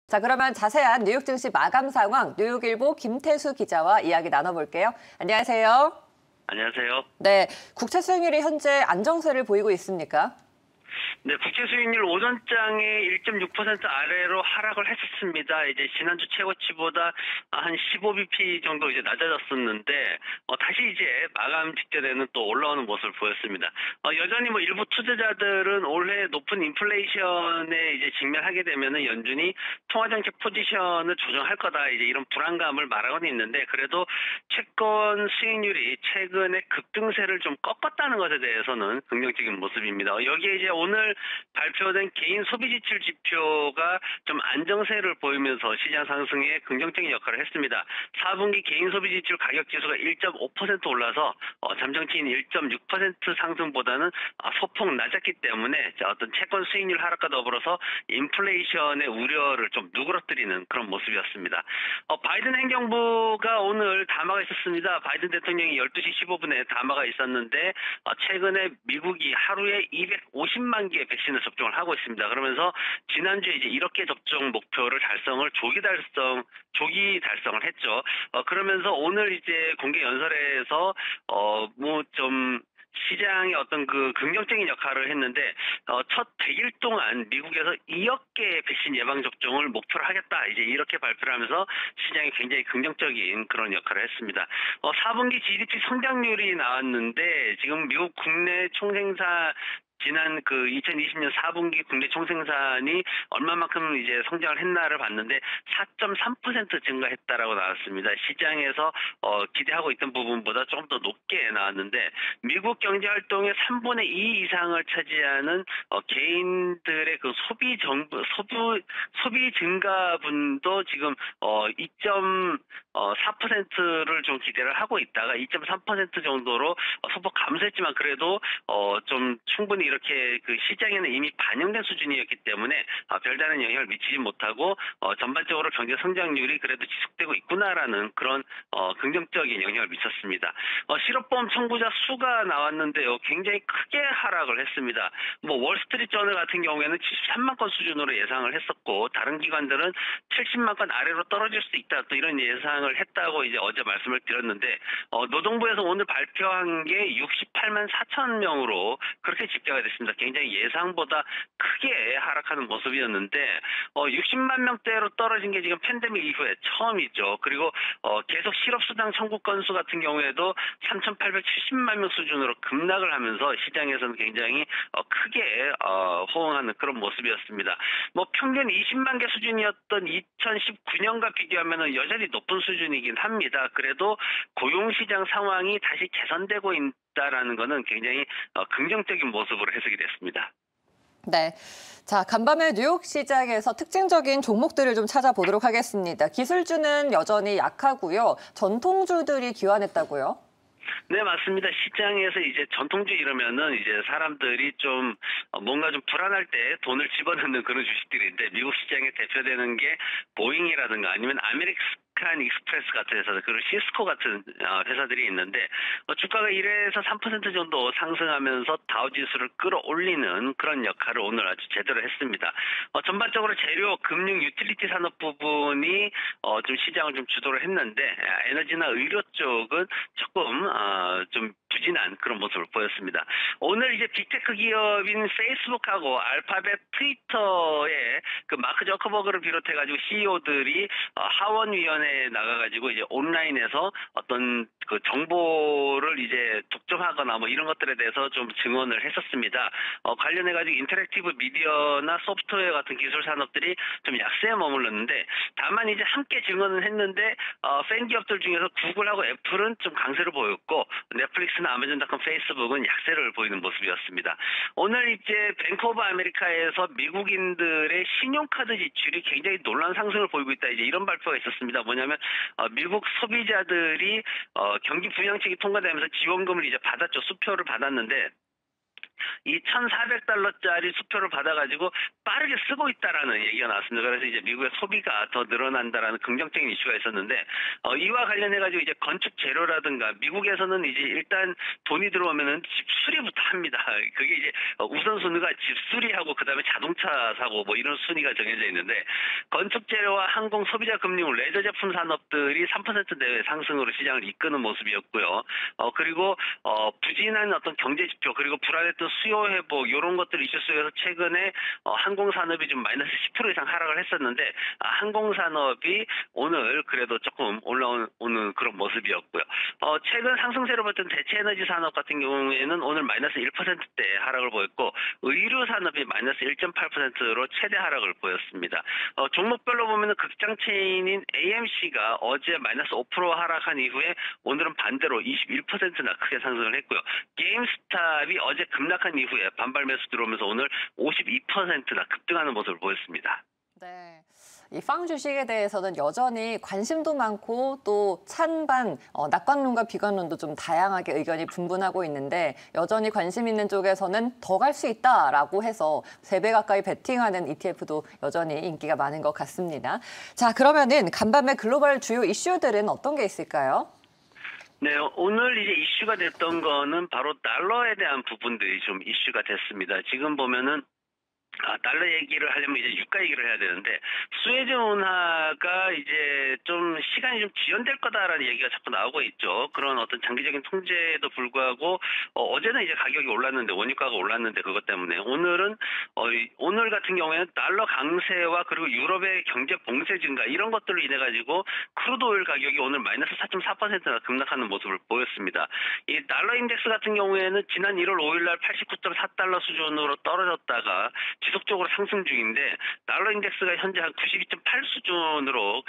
자, 그러면 자세한 뉴욕 증시 마감 상황 뉴욕일보 김태수 기자와 이야기 나눠볼게요. 안녕하세요. 안녕하세요. 네, 국채 수익률이 현재 안정세를 보이고 있습니까? 네, 국채 수익률 오전장에 1.6% 아래로 하락을 했었습니다. 이제 지난주 최고치보다 한 15bp 정도 이제 낮아졌었는데, 다시 이제 마감 직전에는 또 올라오는 모습을 보였습니다. 여전히 일부 투자자들은 올해 높은 인플레이션에 이제 직면하게 되면은 연준이 통화정책 포지션을 조정할 거다, 이제 이런 불안감을 말하고는 있는데, 그래도 채권 수익률이 최근에 급등세를 좀 꺾었다는 것에 대해서는 긍정적인 모습입니다. 여기에 이제 오늘 발표된 개인 소비 지출 지표가 좀 안정세를 보이면서 시장 상승에 긍정적인 역할을 했습니다. 4분기 개인 소비 지출 가격 지수가 1.5% 올라서 잠정치인 1.6% 상승보다는 소폭 낮았기 때문에 어떤 채권 수익률 하락과 더불어서 인플레이션의 우려를 좀 누그러뜨리는 그런 모습이었습니다. 바이든 행정부가 오늘 담화가 있었습니다. 바이든 대통령이 12시 15분에 담화가 있었는데 최근에 미국이 하루에 250만 개의 백신을 접종을 하고 있습니다. 그러면서 지난주에 이제 1억 개 접종 목표를 조기 달성을 했죠. 그러면서 오늘 이제 공개 연설에서 좀 시장의 어떤 그 긍정적인 역할을 했는데 첫 100일 동안 미국에서 2억 개의 백신 예방 접종을 목표로 하겠다, 이제 이렇게 발표를 하면서 시장이 굉장히 긍정적인 그런 역할을 했습니다. 4분기 GDP 성장률이 나왔는데 지금 미국 국내 총생산 지난 2020년 4분기 국내 총생산이 얼마만큼 이제 성장을 했나를 봤는데 4.3% 증가했다라고 나왔습니다. 시장에서 기대하고 있던 부분보다 조금 더 높게 나왔는데, 미국 경제 활동의 3분의 2 이상을 차지하는 개인들의 그 소비 증가분도 지금 2.4%를 좀 기대를 하고 있다가 2.3% 정도로 소폭 감소했지만, 그래도 좀 충분히 이렇게 그 시장에는 이미 반영된 수준이었기 때문에 별다른 영향을 미치지 못하고 전반적으로 경제 성장률이 그래도 지속되고 있구나라는 그런 긍정적인 영향을 미쳤습니다. 실업보험 청구자 수가 나왔는데요, 굉장히 크게 하락을 했습니다. 월스트리트 저널 같은 경우에는 73만 건 수준으로 예상을 했었고, 다른 기관들은 70만 건 아래로 떨어질 수 있다, 또 이런 예상을 했다고 이제 어제 말씀을 드렸는데, 노동부에서 오늘 발표한 게 68만 4천 명으로 그렇게 집계가 됐습니다. 굉장히 예상보다 크게 하락하는 모습이었는데 60만 명대로 떨어진 게 지금 팬데믹 이후에 처음이죠. 그리고 계속 실업수당 청구 건수 같은 경우에도 3,870만 명 수준으로 급락을 하면서 시장에서는 굉장히 크게 호응하는 그런 모습이었습니다. 평균 20만 개 수준이었던 2019년과 비교하면 여전히 높은 수준이긴 합니다. 그래도 고용시장 상황이 다시 개선되고 있다라는 것은 굉장히 긍정적인 모습으로 해석이 됐습니다. 네. 자, 간밤에 뉴욕 시장에서 특징적인 종목들을 좀 찾아보도록 하겠습니다. 기술주는 여전히 약하고요. 전통주들이 귀환했다고요? 네, 맞습니다. 시장에서 이제 전통주 이러면은 이제 사람들이 좀 뭔가 좀 불안할 때 돈을 집어넣는 그런 주식들인데, 미국 시장에 대표되는 게 보잉이라든가 아니면 아메리칸 익스프레스 같은 회사, 그리고 시스코 같은 회사들이 있는데, 주가가 1에서 3% 정도 상승하면서 다우지수를 끌어올리는 그런 역할을 오늘 아주 제대로 했습니다. 전반적으로 재료, 금융, 유틸리티 산업 부분이 좀 시장을 좀 주도를 했는데, 에너지나 의료 쪽은 조금 좀 부진한 그런 모습을 보였습니다. 오늘 이제 빅테크 기업인 페이스북하고 알파벳, 트위터에 그 마크 저커버그를 비롯해가지고 CEO들이 하원위원회에 나가가지고 이제 온라인에서 어떤 그 정보를 이제 독점하거나 이런 것들에 대해서 좀 증언을 했었습니다. 관련해가지고 인터랙티브 미디어나 소프트웨어 같은 기술 산업들이 좀 약세에 머물렀는데, 다만 이제 함께 증언을 했는데 팬 기업들 중에서 구글하고 애플은 좀 강세를 보였고, 넷플릭스나 아마존닷컴, 페이스북은 약세를 보이는 모습이었습니다. 오늘 이제 뱅크 오브 아메리카에서 미국인들의 신용카드 지출이 굉장히 놀라운 상승을 보이고 있다, 이제 이런 발표가 있었습니다. 뭐냐면 미국 소비자들이 경기 부양책이 통과되면서 지원금을 이제 받았죠. 수표를 받았는데 이 1,400달러짜리 수표를 받아가지고 빠르게 쓰고 있다라는 얘기가 나왔습니다. 그래서 이제 미국의 소비가 더 늘어난다라는 긍정적인 이슈가 있었는데 이와 관련해가지고 이제 건축 재료라든가 미국에서는 이제 일단 돈이 들어오면은 집 수리부터 합니다. 그게 이제 우선순위가 집 수리하고 그다음에 자동차 사고 뭐 이런 순위가 정해져 있는데 건축 재료와 항공 소비자 금융 레저 제품 산업들이 3% 내외 상승으로 시장을 이끄는 모습이었고요. 그리고 부진한 어떤 경제 지표 그리고 불안했던 수요 회복 이런 것들 이슈 속에서 최근에 항공 산업이 좀 마이너스 10% 이상 하락을 했었는데 항공 산업이 오늘 그래도 조금 올라오는 그런 모습이었고요. 최근 상승세로 봤던 대체 에너지 산업 같은 경우에는 오늘 마이너스 1%대 하락을 보였고 의류 산업이 마이너스 1.8%로 최대 하락을 보였습니다. 종목별로 보면은 극장 체인인 AMC가 어제 마이너스 5% 하락한 이후에 오늘은 반대로 21%나 크게 상승을 했고요. 게임스탑이 어제 급락한 이후에 반발 매수 들어오면서 오늘 52%나 급등하는 모습을 보였습니다. 네. 이 빵 주식에 대해서는 여전히 관심도 많고 또 찬반, 낙관론과 비관론도 좀 다양하게 의견이 분분하고 있는데 여전히 관심 있는 쪽에서는 더 갈 수 있다라고 해서 3배 가까이 베팅하는 ETF도 여전히 인기가 많은 것 같습니다. 자, 그러면은 간밤에 글로벌 주요 이슈들은 어떤 게 있을까요? 네, 오늘 이제 이슈가 됐던 거는 바로 달러에 대한 부분들이 좀 이슈가 됐습니다. 지금 보면은 달러 얘기를 하려면 이제 유가 얘기를 해야 되는데 수혜주 운하가 이제 좀 시간이 좀 지연될 거다라는 얘기가 자꾸 나오고 있죠. 그런 어떤 장기적인 통제에도 불구하고 어제는 이제 가격이 올랐는데 원유가가 올랐는데 그것 때문에 오늘은 오늘 같은 경우에는 달러 강세와 그리고 유럽의 경제 봉쇄 증가 이런 것들로 인해 가지고 크루드 오일 가격이 오늘 마이너스 4.4%나 급락하는 모습을 보였습니다. 이 달러 인덱스 같은 경우에는 지난 1월 5일 날 89.4달러 수준으로 떨어졌다가 지속적으로 상승 중인데 달러 인덱스가 현재 한 92.8 수준으로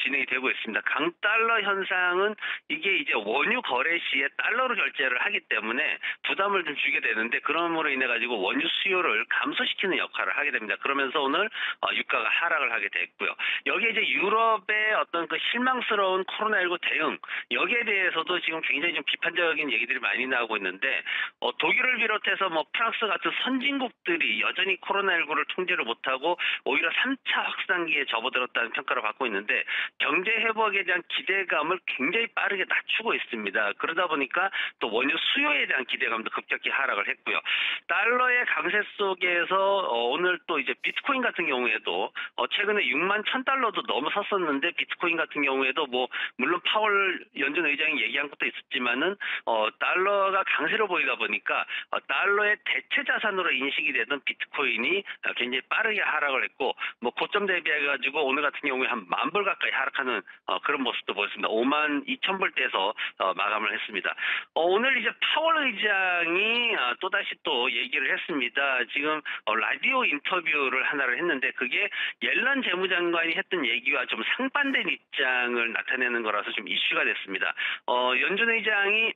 진행이 되고 있습니다. 강달러 현상은 이게 이제 원유 거래 시에 달러로 결제를 하기 때문에 부담을 좀 주게 되는데 그럼으로 인해 가지고 원유 수요를 감소시키는 역할을 하게 됩니다. 그러면서 오늘 유가가 하락을 하게 됐고요. 여기에 이제 유럽의 어떤 그 실망스러운 코로나19 대응 여기에 대해서도 지금 굉장히 좀 비판적인 얘기들이 많이 나오고 있는데 독일을 비롯해서 뭐 프랑스 같은 선진국들이 여전히 코로나19를 통제를 못하고 오히려 3차 확산기에 접어들었다는 평가를 받고 있는데 경제 회복에 대한 기대감을 굉장히 빠르게 낮추고 있습니다. 그러다 보니까 또 원유 수요에 대한 기대감도 급격히 하락을 했고요. 달러의 강세 속에서 오늘 또 이제 비트코인 같은 경우에도 최근에 6만 1,000달러도 넘어섰었는데 비트코인 같은 경우에도 뭐 물론 파월 연준 의장이 얘기한 것도 있었지만은 달러가 강세로 보이다 보니까 달러의 대체 자산으로 인식이 되던 비트코인이 굉장히 빠르게 하락을 했고 뭐 고점 대비해 가지고 오늘 같은 경우에 한 10,000불 가까이 하락하는 그런 모습도 보였습니다. 52,000불대에서 마감을 했습니다. 오늘 이제 파월 의장이 또다시 또 얘기를 했습니다. 지금 라디오 인터뷰를 하나를 했는데 그게 옐런 재무장관이 했던 얘기와 좀 상반된 입장을 나타내는 거라서 좀 이슈가 됐습니다. 연준 의장이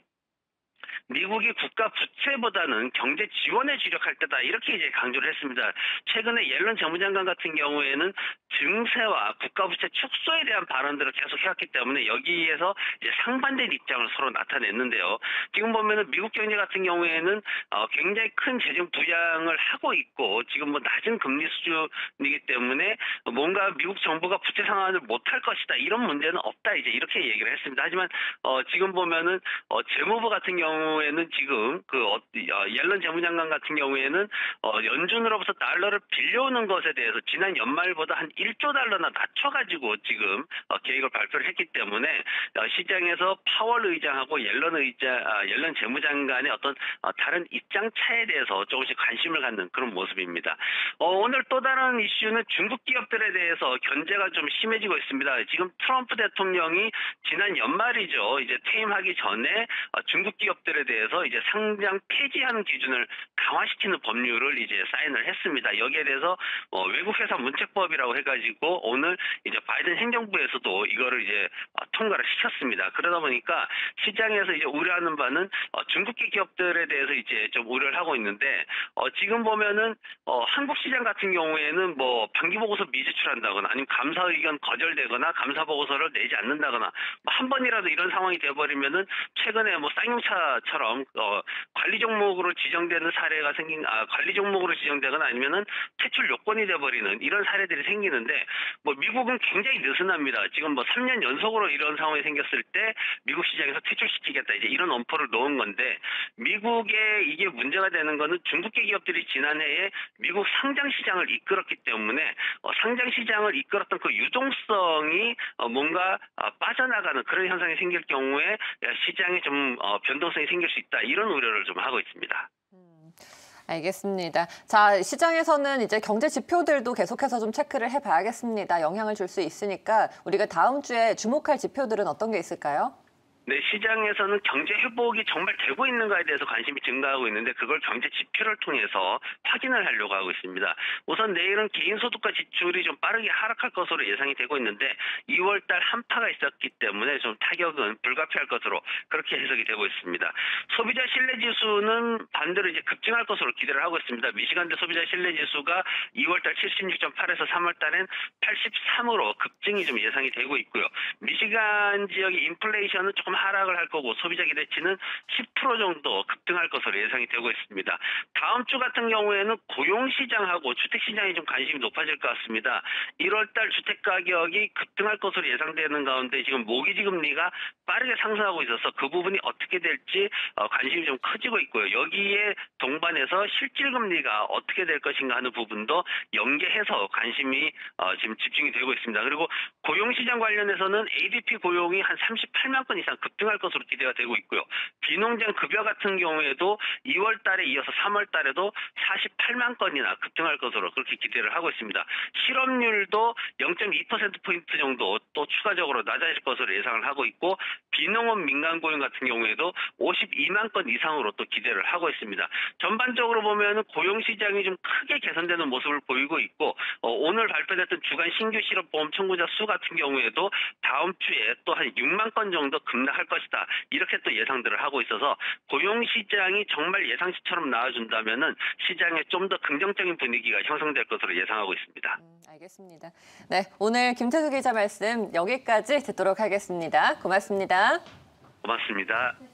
미국이 국가 부채보다는 경제 지원에 주력할 때다 이렇게 이제 강조를 했습니다. 최근에 옐런 재무장관 같은 경우에는 증세와 국가 부채 축소에 대한 발언들을 계속 해왔기 때문에 여기에서 이제 상반된 입장을 서로 나타냈는데요. 지금 보면은 미국 경제 같은 경우에는 굉장히 큰 재정 부양을 하고 있고 지금 뭐 낮은 금리 수준이기 때문에 뭔가 미국 정부가 부채 상환을 못할 것이다 이런 문제는 없다 이제 이렇게 얘기를 했습니다. 하지만 지금 보면은 재무부 같은 경우에는 지금 옐런 재무장관 같은 경우에는 연준으로부터 달러를 빌려오는 것에 대해서 지난 연말보다 한 1조 달러나 낮춰가지고 지금 계획을 발표를 했기 때문에 시장에서 파월 의장하고 옐런 재무장관의 어떤 다른 입장 차에 대해서 조금씩 관심을 갖는 그런 모습입니다. 오늘 또 다른 이슈는 중국 기업들에 대해서 견제가 좀 심해지고 있습니다. 지금 트럼프 대통령이 지난 연말이죠. 이제 퇴임하기 전에 중국 기업들에 대해서 이제 상장 폐지하는 기준을 강화시키는 법률을 이제 사인을 했습니다. 여기에 대해서 외국회사 문책법이라고 해가지고 오늘 이제 바이든 행정부에서도 이거를 이제 통과를 시켰습니다. 그러다 보니까 시장에서 이제 우려하는 바는 중국계 기업들에 대해서 이제 좀 우려를 하고 있는데 지금 보면은 한국 시장 같은 경우에는 뭐 반기 보고서 미제출한다거나 아니면 감사 의견 거절되거나 감사 보고서를 내지 않는다거나 한 번이라도 이런 상황이 돼버리면은 최근에 뭐 쌍용차 처럼 관리 종목으로 지정되는 사례가 관리 종목으로 지정되거나 아니면은 퇴출 요건이 돼버리는 이런 사례들이 생기는데 뭐 미국은 굉장히 느슨합니다. 지금 뭐 3년 연속으로 이런 상황이 생겼을 때 미국 시장에서 퇴출시키겠다 이제 이런 엄포를 놓은 건데 미국에 이게 문제가 되는 거는 중국계 기업들이 지난해에 미국 상장 시장을 이끌었기 때문에 상장 시장을 이끌었던 그 유동성이 뭔가 빠져나가는 그런 현상이 생길 경우에 시장에 좀 변동성이 생길 수 있다 이런 우려를 좀 하고 있습니다. 알겠습니다. 자, 시장에서는 이제 경제 지표들도 계속해서 좀 체크를 해봐야겠습니다. 영향을 줄 수 있으니까 우리가 다음 주에 주목할 지표들은 어떤 게 있을까요? 네, 시장에서는 경제 회복이 정말 되고 있는가에 대해서 관심이 증가하고 있는데 그걸 경제 지표를 통해서 확인을 하려고 하고 있습니다. 우선 내일은 개인소득과 지출이 좀 빠르게 하락할 것으로 예상이 되고 있는데 2월 달 한파가 있었기 때문에 좀 타격은 불가피할 것으로 그렇게 해석이 되고 있습니다. 소비자 신뢰지수는 반대로 이제 급증할 것으로 기대를 하고 있습니다. 미시간대 소비자 신뢰지수가 2월 달 76.8에서 3월 달엔 83으로 급증이 좀 예상이 되고 있고요. 미시간 지역의 인플레이션은 조금 하락을 할 거고 소비자 기대치는 10% 정도 급등할 것으로 예상이 되고 있습니다. 다음 주 같은 경우에는 고용시장하고 주택시장이 좀 관심이 높아질 것 같습니다. 1월달 주택가격이 급등할 것으로 예상되는 가운데 지금 모기지금리가 빠르게 상승하고 있어서 그 부분이 어떻게 될지 관심이 좀 커지고 있고요. 여기에 동반해서 실질금리가 어떻게 될 것인가 하는 부분도 연계해서 관심이 지금 집중이 되고 있습니다. 그리고 고용시장 관련해서는 ADP 고용이 한 38만 건 이상 급등할 것으로 기대가 되고 있고요. 비농장 급여 같은 경우에도 2월 달에 이어서 3월 달에도 48만 건이나 급등할 것으로 그렇게 기대를 하고 있습니다. 실업률도 0.2%포인트 정도 또 추가적으로 낮아질 것으로 예상을 하고 있고 비농업 민간 고용 같은 경우에도 52만 건 이상으로 또 기대를 하고 있습니다. 전반적으로 보면 고용시장이 좀 크게 개선되는 모습을 보이고 있고 오늘 발표됐던 주간 신규 실업보험 청구자 수 같은 경우에도 다음 주에 또 한 6만 건 정도 급락할 것이다. 이렇게 또 예상들을 하고 있어서 고용시장이 정말 예상치처럼 나와준다면은 시장에 좀 더 긍정적인 분위기가 형성될 것으로 예상하고 있습니다. 알겠습니다. 네, 오늘 김태수 기자 말씀 여기까지 듣도록 하겠습니다. 고맙습니다. 고맙습니다.